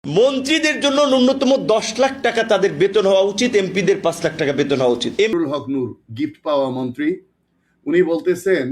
মন্ত্রীদের জন্য ন্যূনতম 10 লাখ টাকা তাদের বেতন হওয়া উচিত, এমপিদের 5 লাখ টাকা বেতন হওয়া উচিত। হক নূর গিফট পাওয়া মন্ত্রী, উনি বলতেছেন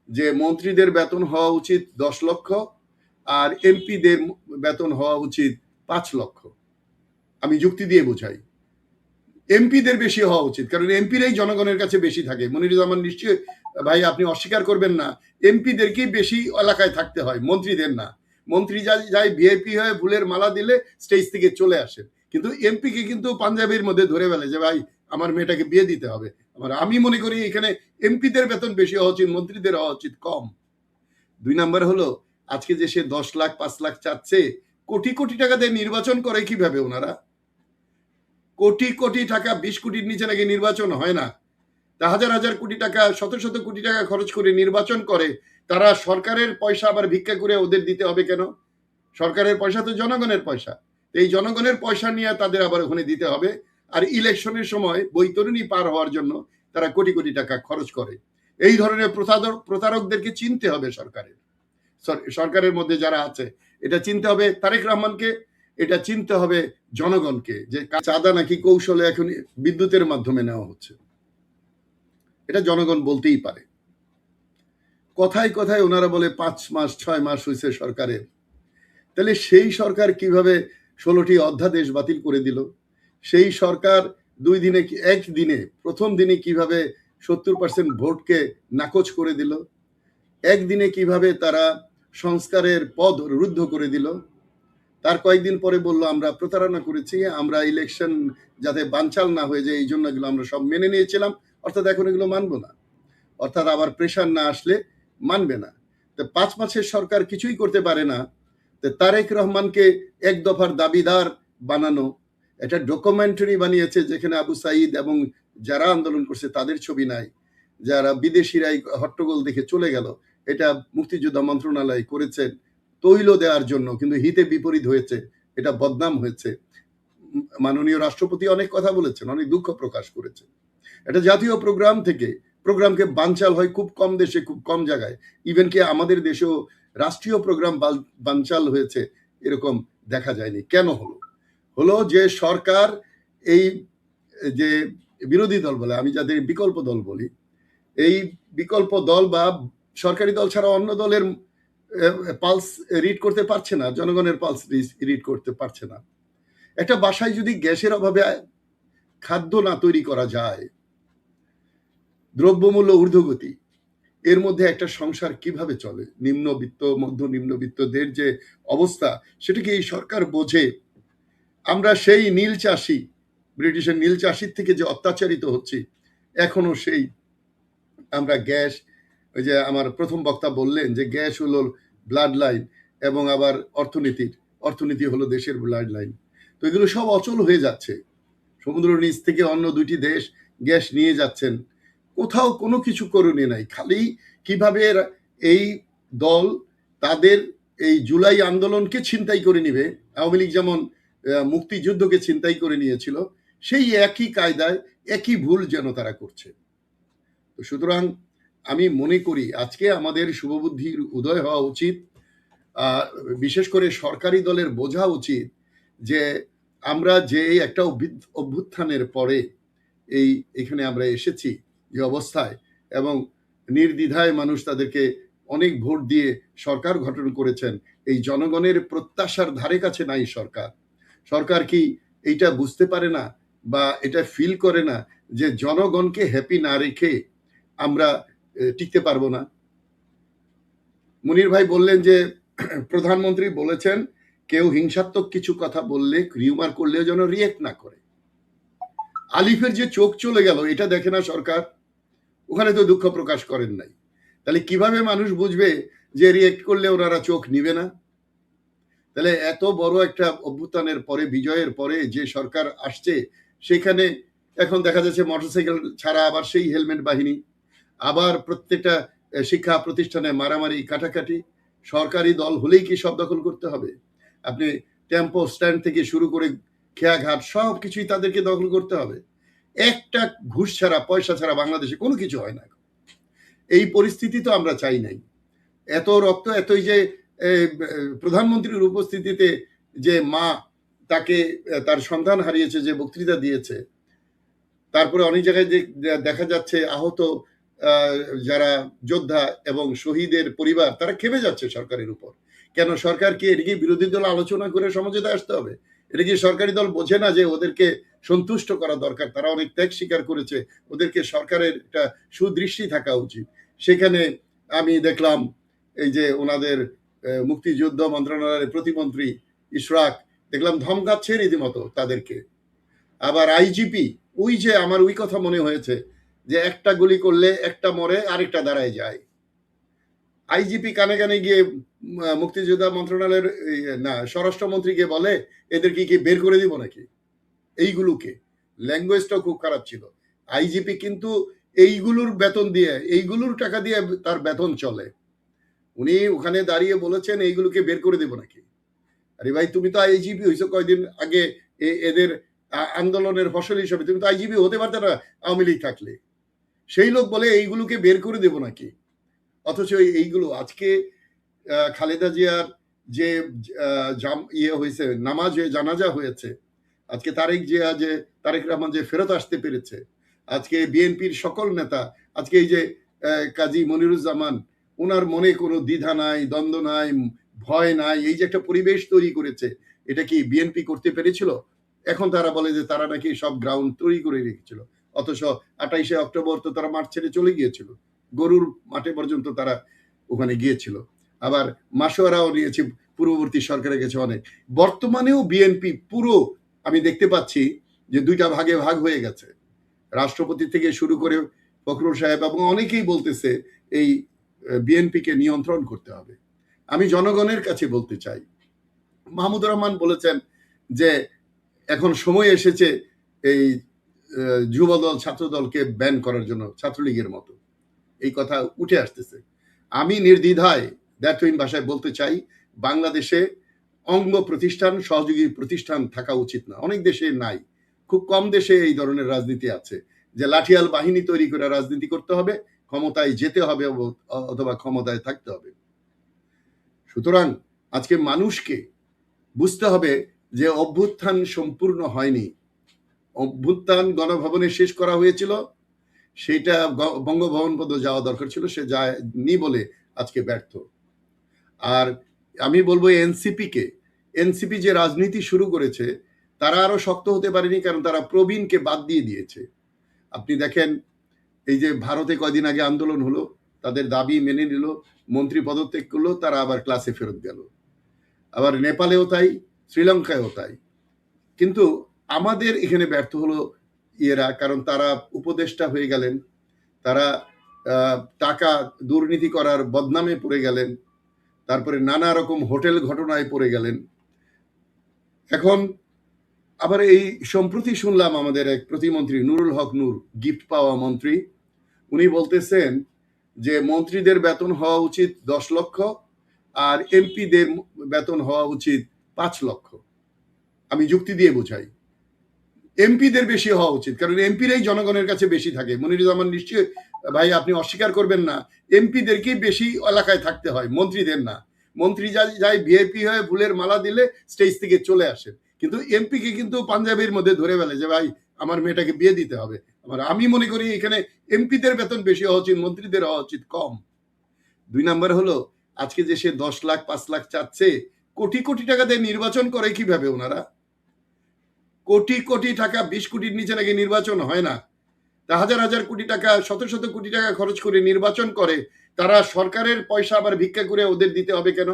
যে মন্ত্রীদের বেতন হওয়া উচিত 10 লক্ষ আর এমপিদের বেতন হওয়া উচিত 5 লক্ষ। আমি যুক্তি দিয়ে বোঝাই, এমপিদের বেশি হওয়া উচিত, কারণ এমপিরাই জনগণের কাছে বেশি থাকে। মনিরুজ্জামান নিশ্চয়ই ভাই আপনি অস্বীকার করবেন না, এমপিদেরকেই বেশি এলাকায় থাকতে হয়, মন্ত্রীদের না। মন্ত্রী যাই ভিআইপি হয়ে ফুলের মালা দিলে স্টেজ থেকে চলে আসে, কিন্তু এমপিকে কিন্তু পাঞ্জাবির মধ্যে ধরে ফেলে যে ভাই আমার মেয়েটাকে বিয়ে দিতে হবে। আমি মনে করি এখানে এমপিদের বেতন বেশি হওয়া উচিত, মন্ত্রীদের হওয়া উচিত কম। 2 নাম্বার হলো, আজকে যে সে 10 লাখ 5 লাখ চাচ্ছে, কোটি কোটি টাকা দিয়ে নির্বাচন করে কিভাবে ওনারা? কোটি কোটি টাকা, 20 কোটির নিচে নাকি নির্বাচন হয় না। তা হাজার হাজার কোটি টাকা, শত শত কোটি টাকা খরচ করে নির্বাচন করে, তারা সরকারের পয়সা আবার ভিক্ষা করে ওদের দিতে হবে কেন? সরকারের পয়সা তো জনগণের পয়সা, এই জনগণের পয়সা নিয়ে তাদের আবার ওখানে দিতে হবে। আর ইলেকশনের সময় বৈতরণী পার হওয়ার জন্য তারা কোটি কোটি টাকা খরচ করে। এই ধরনের প্রতারকদেরকে চিনতে হবে সরকারের মধ্যে যারা আছে, এটা চিনতে হবে তারেক রহমানকে, এটা চিনতে হবে জনগণকে, যে চাঁদা নাকি কৌশলে এখন বিদ্যুতের মাধ্যমে নেওয়া হচ্ছে, এটা জনগণ বলতেই পারে। কথায় কথায় ওনারা বলে 5 মাস 6 মাস হয়েছে সরকারের, তাহলে সেই সরকার কিভাবে 16টি অধ্যাদেশ বাতিল করে দিল? সেই সরকার 2 দিনে, একদিনে প্রথম দিনে কিভাবে 70% ভোটকে নাকচ করে দিল? একদিনে কিভাবে তারা সংস্কারের পদ রুদ্ধ করে দিল? তার কয়েকদিন পরে বলল আমরা প্রতারণা করেছি, আমরা ইলেকশন যাতে বানচাল না হয়ে যায় এই জন্য এগুলো আমরা সব মেনে নিয়েছিলাম, অর্থাৎ এখন এগুলো মানবো না, অর্থাৎ আবার প্রেশার না আসলে মানবে না। তো 5 মাসের সরকার কিছুই করতে পারে না, তো তারেক রহমানকে এক দফার দাবিদার বানানো, এটা ডকুমেন্টারি বানিয়েছে যেখানে আবু সাইদ এবং যারা আন্দোলন করছে তাদের ছবি নাই, যারা বিদেশিরাই হট্টগোল দেখে চলে গেল, এটা মুক্তিযোদ্ধা মন্ত্রণালয় করেছেন তৈল দেওয়ার জন্য, কিন্তু হিতে বিপরীত হয়েছে, এটা বদনাম হয়েছে। মাননীয় রাষ্ট্রপতি অনেক কথা বলেছেন, অনেক দুঃখ প্রকাশ করেছেন। এটা জাতীয় প্রোগ্রাম থেকে, প্রোগ্রামকে বানচাল হয় খুব কম দেশে, খুব কম জায়গায়, ইভেন কি আমাদের দেশেও রাষ্ট্রীয় প্রোগ্রাম বানচাল হয়েছে এরকম দেখা যায়নি। কেন হলো? হলো যে সরকার, এই যে বিরোধী দল বলে, আমি যাদের বিকল্প দল বলি, এই বিকল্প দল বা সরকারি দল ছাড়া অন্য দলের পালস রিড করতে পারছে না, জনগণের পালস রিড করতে পারছে না। একটা বাসায় যদি গ্যাসের অভাবে খাদ্য না তৈরি করা যায়, দ্রব্যমূল্য ঊর্ধ্বগতি, এর মধ্যে একটা সংসার কিভাবে চলে? নিম্নবিত্ত, মধ্য নিম্নবিত্তদের যে অবস্থা, সেটাকে এই সরকার বোঝে। আমরা সেই নীল চাষি, ব্রিটিশের নীল চাষির থেকে যে অত্যাচারিত হচ্ছি, এখনো সেই আমরা গ্যাস, ওই যে আমার প্রথম বক্তা বললেন যে গ্যাস হলো ব্লাড লাইন, এবং আবার অর্থনীতি হলো দেশের ব্লাড লাইন। তো এগুলো সব অচল হয়ে যাচ্ছে। সমুদ্র নিচ থেকে অন্য 2টি দেশ গ্যাস নিয়ে যাচ্ছেন, কোথাও কোনো কিছু করণীয় নাই। খালি কিভাবে এই দল তাদের এই জুলাই আন্দোলনকে ছিনতাই করে নিবে, আওয়ামী লীগ যেমন মুক্তিযুদ্ধকে ছিনতাই করে নিয়েছিল, সেই একই কায়দায় একই ভুল যেন তারা করছে। তো সুতরাং আমি মনে করি আজকে আমাদের শুভবুদ্ধির উদয় হওয়া উচিত। বিশেষ করে সরকারি দলের বোঝা উচিত যে আমরা যে একটা অভ্যুত্থানের পরে এখানে আমরা এসেছি যে অবস্থায়, এবং নির্দ্বিধায় মানুষ তাদেরকে অনেক ভোট দিয়ে সরকার গঠন করেছেন, এই জনগণের প্রত্যাশার ধারে কাছে নাই সরকার কি এইটা বুঝতে পারে না বা এটা ফিল করে না যে জনগণকে হ্যাপি না রেখে আমরা টিকতে পারবো না? মুনির ভাই বললেন যে প্রধানমন্ত্রী বলেছেন কেউ হিংসাত্মক কিছু কথা বললে, রিউমার করলেও যেন রিয়েক্ট না করে। আলিফের যে চোখ চলে গেল, এটা দেখে না সরকার? ওখানে তো দুঃখ প্রকাশ করেন নাই, তাহলে কিভাবে মানুষ বুঝবে যে রিয়েক্ট করলে ওনারা চোখ নিবে না? তাহলে এত বড় একটা অভ্যুত্থানের পরে, বিজয়ের পরে যে সরকার আসছে, সেখানে এখন দেখা যাচ্ছে মোটরসাইকেল ছাড়া আবার সেই হেলমেট বাহিনী, আবার প্রত্যেকটা শিক্ষা প্রতিষ্ঠানে মারামারি কাটাকাটি। সরকারি দল হলেই কি সব দখল করতে হবে? আপনি টেম্পো স্ট্যান্ড থেকে শুরু করে খেয়াঘাট সব কিছুই তাদেরকে দখল করতে হবে? একটা ঘুষ ছাড়া, পয়সা ছাড়া বাংলাদেশে কোনো কিছু হয় না। এই পরিস্থিতি তো আমরা চাই নাই। এত রক্ত, এতই যে প্রধানমন্ত্রীর উপস্থিতিতে যে মা তাকে তার সন্তান হারিয়েছে, যে বক্তৃতা দিয়েছে, তারপরে অনেক জায়গায় দেখা যাচ্ছে আহত যারা যোদ্ধা এবং শহীদের পরিবার তারা খেপে যাচ্ছে সরকারের উপর। কেন সরকার কি এটা কি বিরোধী দল আলোচনা করে সমঝোতায় আসতে হবে? এটা কি সরকারি দল বোঝে না যে ওদেরকে সন্তুষ্ট করা দরকার? তারা অনেক ত্যাগ স্বীকার করেছে, ওদেরকে সরকারের একটা সুদৃষ্টি থাকা উচিত। সেখানে আমি দেখলাম এই যে ওনাদের মুক্তিযুদ্ধ মন্ত্রণালয়ের প্রতিমন্ত্রী ইশরাক দেখলাম ধমকাচ্ছে রীতিমতো তাদেরকে। আবার আইজিপি, ওই যে আমার ওই কথা মনে হয়েছে যে একটা গুলি করলে একটা মরে আরেকটা দাঁড়ায় যায়। আইজিপি কানে কানে গিয়ে মুক্তিযোদ্ধা মন্ত্রণালয়ের না স্বরাষ্ট্রমন্ত্রীকে বলে এদেরকে কি বের করে দিব নাকি? এইগুলোকে ল্যাঙ্গুয়েজটাও খুব খারাপ ছিল। আইজিপি কিন্তু এইগুলোর বেতন দিয়ে, এইগুলোর টাকা দিয়ে তার বেতন চলে। উনি ওখানে দাঁড়িয়ে বলেছেন এইগুলোকে বের করে দেব নাকি? আরে ভাই, তুমি তো আইজিপি হয়েছো কয়দিন আগে, এদের আন্দোলনের ফসল হিসেবে তুমি তো আইজিপি হতে পারতে না আওয়ামী লীগ থাকলে। সেই লোক বলে এইগুলোকে বের করে দেব নাকি? অথচ এইগুলো আজকে খালেদা জিয়ার যে ইয়ে হয়েছে, নামাজ হয়ে জানাজা হয়েছে, আজকে তারেক রহমান যে ফেরত আসতে পেরেছে, আজকে বিএনপির সকল নেতা, আজকে এই যে কাজী মনিরুজ্জামান, ওনার মনে কোনো দ্বিধা নাই, দ্বন্দ্ব নাই, ভয় নাই, এই যে একটা পরিবেশ তৈরি করেছে, এটা কি বিএনপি করতে পেরেছিল? এখন তারা বলে যে তারা নাকি সব গ্রাউন্ড তৈরি করে রেখেছিল, অথচ 28শে অক্টোবর তো তারা মাঠ ছেড়ে চলে গিয়েছিল, গরুর মাঠে পর্যন্ত তারা ওখানে গিয়েছিল। আবার মাসোয়ারাও নিয়েছে, পূর্ববর্তী সরকারের গেছে অনেক। বর্তমানেও বিএনপি পুরো আমি দেখতে পাচ্ছি যে দুইটা ভাগে ভাগ হয়ে গেছে। রাষ্ট্রপতি থেকে শুরু করে ফখরুল সাহেব এবং অনেকেই বলতেছে এই বিএনপিকে নিয়ন্ত্রণ করতে হবে। আমি জনগণের কাছে বলতে চাই, মাহমুদুর রহমান বলেছেন যে এখন সময় এসেছে এই যুবদল ছাত্রদলকে ব্যান করার জন্য, ছাত্রলীগের মতো এই কথা উঠে আসতেছে। আমি নির্দ্বিধায় দ্যাটইন ভাষায় বলতে চাই, বাংলাদেশে অঙ্গ প্রতিষ্ঠান, সহযোগী প্রতিষ্ঠান থাকা উচিত না। অনেক দেশে নাই, খুব কম দেশে এই ধরনের রাজনীতি আছে যে লাঠিয়াল বাহিনী তৈরি করে রাজনীতি করতে হবে, ক্ষমতায় যেতে হবে অথবা ক্ষমতায় থাকতে হবে। সুতরাং আজকে মানুষকে বুঝতে হবে যে অভ্যুত্থান সম্পূর্ণ হয়নি। অভ্যুত্থান গণভবনে শেষ করা হয়েছিল, সেটা বঙ্গভবন পর্যন্ত যাওয়া দরকার ছিল, সে যায়নি বলে আজকে ব্যর্থ। আর আমি বলবো এনসিপি যে রাজনীতি শুরু করেছে তারা আরো শক্ত হতে পারেনি, কারণ তারা প্রবীণকে বাদ দিয়ে দিয়েছে। আপনি দেখেন এই যে ভারতে কয়দিন আগে আন্দোলন হলো, তাদের দাবি মেনে নিল, মন্ত্রী পদত্যাগ করলো, তারা আবার ক্লাসে ফেরত গেল। আবার নেপালেও তাই, শ্রীলঙ্কায়ও তাই। কিন্তু আমাদের এখানে ব্যর্থ হলো ইয়েরা, কারণ তারা উপদেষ্টা হয়ে গেলেন, তারা টাকা দুর্নীতি করার বদনামে পড়ে গেলেন, তারপরে নানা রকম হোটেল ঘটনায় পড়ে গেলেন। এখন আবার এই সম্প্রতি শুনলাম আমাদের এক প্রতিমন্ত্রী নুরুল হক নূর, গিফট পাওয়া মন্ত্রী, উনি বলতেছেন যে মন্ত্রীদের বেতন হওয়া উচিত 10 লক্ষ আর এমপিদের বেতন হওয়া উচিত 5 লক্ষ। আমি যুক্তি দিয়ে বোঝাই, এমপিদের বেশি হওয়া উচিত, কারণ এমপিরাই জনগণের কাছে বেশি থাকে। মনিরুজ্জামান নিশ্চয়ই ভাই আপনি অস্বীকার করবেন না, এমপিদেরকেই বেশি এলাকায় থাকতে হয়, মন্ত্রীদের না। মন্ত্রী যাই ভিআইপি হয়ে ফুলের মালা দিলে স্টেজ থেকে চলে আসে, কিন্তু এমপিকে কিন্তু পাঞ্জাবির মধ্যে ধরে ফেলে যে ভাই আমার মেয়েটাকে বিয়ে দিতে হবে। আমি মনে করি এখানে এমপিদের বেতন বেশি হওয়া উচিত, মন্ত্রীদের হওয়া উচিত কম। 2 নাম্বার হলো আজকে যে সে 10 লাখ 5 লাখ চাচ্ছে, কোটি কোটি টাকা দিয়ে নির্বাচন করে কিভাবে ওনারা? কোটি কোটি টাকা, 20 কোটির নিচে নাকি নির্বাচন হয় না। তা হাজার হাজার কোটি টাকা, শত শত কোটি টাকা খরচ করে নির্বাচন করে, তারা সরকারের পয়সা আবার ভিক্ষা করে ওদের দিতে হবে কেন?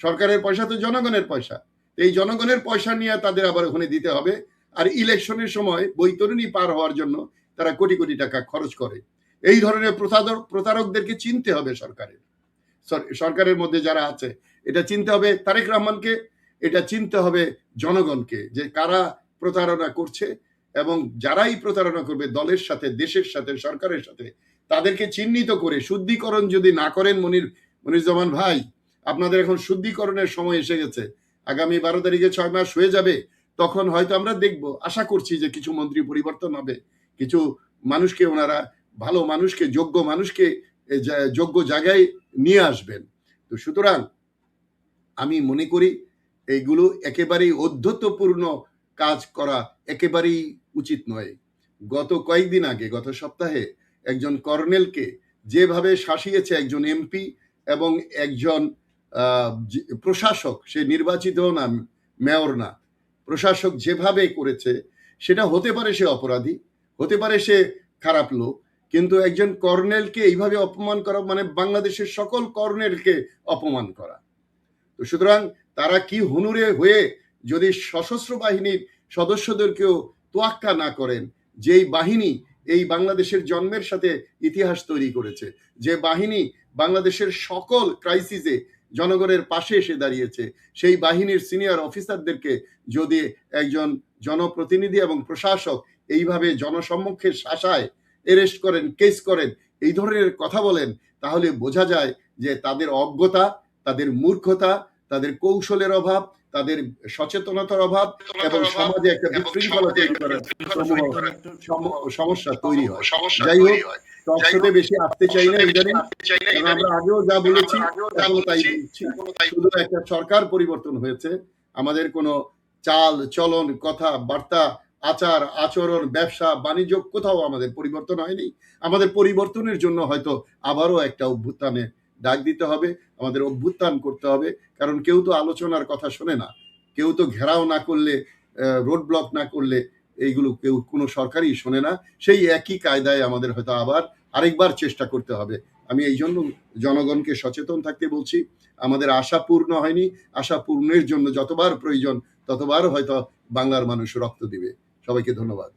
সরকারের পয়সা তো জনগণের পয়সা, এই জনগণের পয়সা নিয়ে তাদের আবার ওখানে দিতে হবে। আর ইলেকশনের সময় বৈতরণী পার হওয়ার জন্য তারা কোটি কোটি টাকা খরচ করে। এই ধরনের প্রতারকদেরকে চিনতে হবে সরকারের মধ্যে যারা আছে, এটা চিনতে হবে তারেক রহমানকে, এটা চিনতে হবে জনগণকে, যে কারা প্রতারণা করছে এবং যারাই প্রতারণা করবে দলের সাথে, দেশের সাথে, সরকারের সাথে, তাদেরকে চিহ্নিত করে শুদ্ধিকরণ যদি না করেন, মনিরুজ্জামান ভাই আপনাদের এখন শুদ্ধিকরণের সময় এসে গেছে। আগামী 12 তারিখে 6 মাস হয়ে যাবে, তখন হয়তো আমরা দেখব, আশা করছি যে কিছু মন্ত্রী পরিবর্তন হবে, কিছু মানুষকে ওনারা ভালো মানুষকে, যোগ্য মানুষকে যোগ্য জায়গায় নিয়ে আসবেন। তো সুতরাং আমি মনে করি এইগুলো একেবারেই ঔদ্ধত্যপূর্ণ কাজ করা একেবারেই উচিত নয়। গত কয়েকদিন আগে, গত সপ্তাহে একজন কর্নেলকে যেভাবে শাসিয়েছে একজন এমপি এবং একজন প্রশাসক, সে নির্বাচিত না, মেয়র না, প্রশাসক যেভাবে করেছে, সেটা হতে পারে সে অপরাধী, হতে পারে সে খারাপ লোক, কিন্তু একজন কর্নেলকে এইভাবে অপমান করা মানে বাংলাদেশের সকল কর্নেলকে অপমান করা। তো সুতরাং তারা কি হুনুরে হয়ে যদি সশস্ত্র বাহিনীর সদস্যদেরকেও তোয়াক্কা না করেন, যেই বাহিনী এই বাংলাদেশের জন্মের সাথে ইতিহাস তৈরি করেছে, যে বাহিনী বাংলাদেশের সকল ক্রাইসিসে জনগণের পাশে এসে দাঁড়িয়েছে, সেই বাহিনীর সিনিয়র অফিসারদেরকে যদি একজন জনপ্রতিনিধি এবং প্রশাসক এইভাবে জনসম্মুখে শাসায়, এরেস্ট করেন, কেস করেন, এই ধরনের কথা বলেন, তাহলে বোঝা যায় যে তাদের অজ্ঞতা, তাদের মূর্খতা, তাদের কৌশলের অভাব, তাদের সচেতনতার অভাব এবং সমাজে একটা বিশৃঙ্খলা তৈরি করার সমস্যা তৈরি হয়। যাই হোক, টকশোতে বেশি আসতে চাই না ইদানিং, কারণ আমরা আগেও যা বলেছি এখনো তাই বলছি। শুধু একটা সরকার পরিবর্তন হয়েছে, আমাদের কোনো চাল চলন, কথা বার্তা, আচার আচরণ, ব্যবসা বাণিজ্য কোথাও আমাদের পরিবর্তন হয়নি। আমাদের পরিবর্তনের জন্য হয়তো আবারও একটা অভ্যুত্থানে ডাক দিতে হবে, আমাদের অভ্যুত্থান করতে হবে। কারণ কেউ তো আলোচনার কথা শোনে না, কেউ তো ঘেরাও না করলে, রোড ব্লক না করলে এইগুলো কেউ কোনো সরকারই শোনে না। সেই একই কায়দায় আমাদের হয়তো আবার আরেকবার চেষ্টা করতে হবে। আমি এই জন্য জনগণকে সচেতন থাকতে বলছি। আমাদের আশা পূর্ণ হয়নি, আশা পূর্ণের জন্য যতবার প্রয়োজন ততবার হয়তো বাংলার মানুষ রক্ত দিবে। সবাইকে ধন্যবাদ।